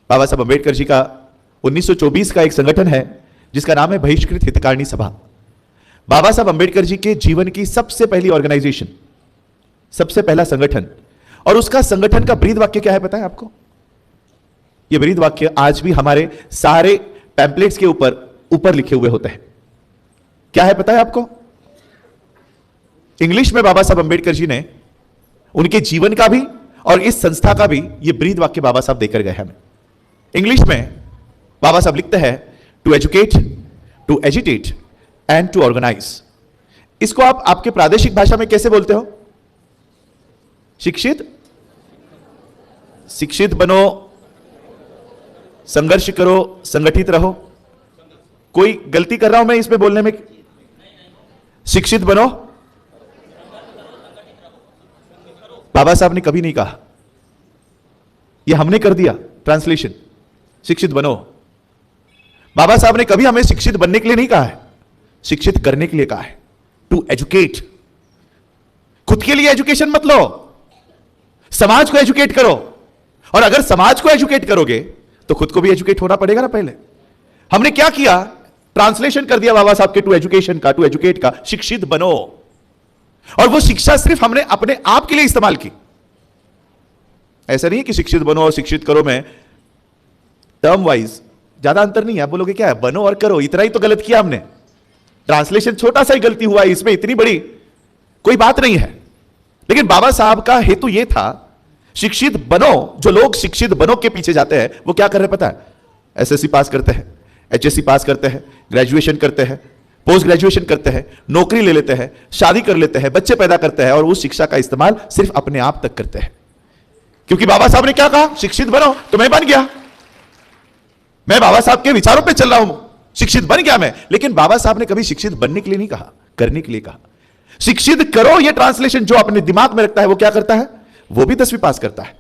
बाबा साहब अंबेडकर जी का 1924 का एक संगठन है जिसका नाम है बहिष्कृत हितकारिणी सभा। बाबा साहब अंबेडकर जी के जीवन की सबसे पहली ऑर्गेनाइजेशन, सबसे पहला संगठन, और उसका संगठन का ब्रीद वाक्य क्या है पता है आपको? यह ब्रीद वाक्य आज भी हमारे सारे पैम्पलेट्स के ऊपर लिखे हुए होते हैं। क्या है पता है आपको? इंग्लिश में बाबा साहब अंबेडकर जी ने उनके जीवन का भी और इस संस्था का भी यह ब्रीद वाक्य बाबा साहब देकर गए हमें। इंग्लिश में बाबा साहब लिखते हैं to educate, to agitate and to organise. इसको आप आपके प्रादेशिक भाषा में कैसे बोलते हो? शिक्षित बनो, संघर्ष करो, संगठित रहो। कोई गलती कर रहा हूं मैं इसमें बोलने में? शिक्षित बनो, बाबा साहब ने कभी नहीं कहा, यह हमने कर दिया ट्रांसलेशन। शिक्षित बनो, बाबा साहब ने कभी हमें शिक्षित बनने के लिए नहीं कहा है, शिक्षित करने के लिए कहा है। टू एजुकेट, खुद के लिए एजुकेशन मत लो, समाज को एजुकेट करो। और अगर समाज को एजुकेट करोगे तो खुद को भी एजुकेट होना पड़ेगा ना। पहले हमने क्या किया? ट्रांसलेशन कर दिया बाबा साहब के टू एजुकेशन का, टू एजुकेट का, शिक्षित बनो। और वो शिक्षा सिर्फ हमने अपने आप के लिए इस्तेमाल की। ऐसा नहीं है कि शिक्षित बनो और शिक्षित करो में टर्म वाइज ज्यादा अंतर नहीं है। आप बोलोगे क्या है, बनो और करो, इतना ही तो गलत किया हमने। ट्रांसलेशन छोटा सा ही गलती हुआ है, इसमें इतनी बड़ी कोई बात नहीं है। लेकिन बाबा साहब का हेतु यह था, शिक्षित बनो। जो लोग शिक्षित बनो के पीछे जाते हैं वो क्या कर रहे पता है? एसएससी पास करते हैं, एचएससी पास करते हैं, ग्रेजुएशन करते हैं, पोस्ट ग्रेजुएशन करते हैं, नौकरी ले लेते हैं, शादी कर लेते हैं, बच्चे पैदा करते हैं और उस शिक्षा का इस्तेमाल सिर्फ अपने आप तक करते हैं। क्योंकि बाबा साहब ने क्या कहा? शिक्षित बनो, तो मैं बन गया। मैं बाबा साहब के विचारों पे चल रहा हूं, शिक्षित बन गया मैं। लेकिन बाबा साहब ने कभी शिक्षित बनने के लिए नहीं कहा, करने के लिए कहा। शिक्षित करो, यह ट्रांसलेशन जो अपने दिमाग में रखता है वो क्या करता है? वो भी 10वीं पास करता है,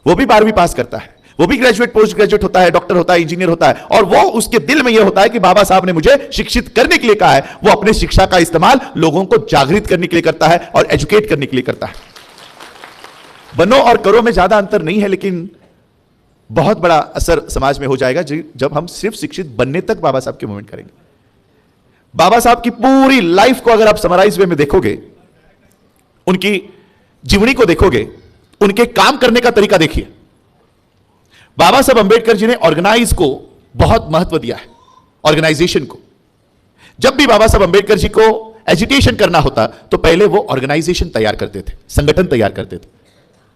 वो भी 12वीं पास करता है, वो भी ग्रेजुएट, पोस्ट ग्रेजुएट होता है, डॉक्टर होता है, इंजीनियर होता है। और वो उसके दिल में यह होता है कि बाबा साहब ने मुझे शिक्षित करने के लिए कहा है। वो अपने शिक्षा का इस्तेमाल लोगों को जागृत करने के लिए करता है और एजुकेट करने के लिए करता है। बनो और करो में ज्यादा अंतर नहीं है, लेकिन बहुत बड़ा असर समाज में हो जाएगा जब हम सिर्फ शिक्षित बनने तक बाबा साहब के मूवमेंट करेंगे। बाबा साहब की पूरी लाइफ को अगर आप समराइज वे में देखोगे, उनकी जीवनी को देखोगे, उनके काम करने का तरीका देखिए। बाबा साहब अंबेडकर जी ने ऑर्गेनाइज को बहुत महत्व दिया है, ऑर्गेनाइजेशन को। जब भी बाबा साहब अंबेडकर जी को एजिटेशन करना होता तो पहले वो ऑर्गेनाइजेशन तैयार करते थे, संगठन तैयार करते थे।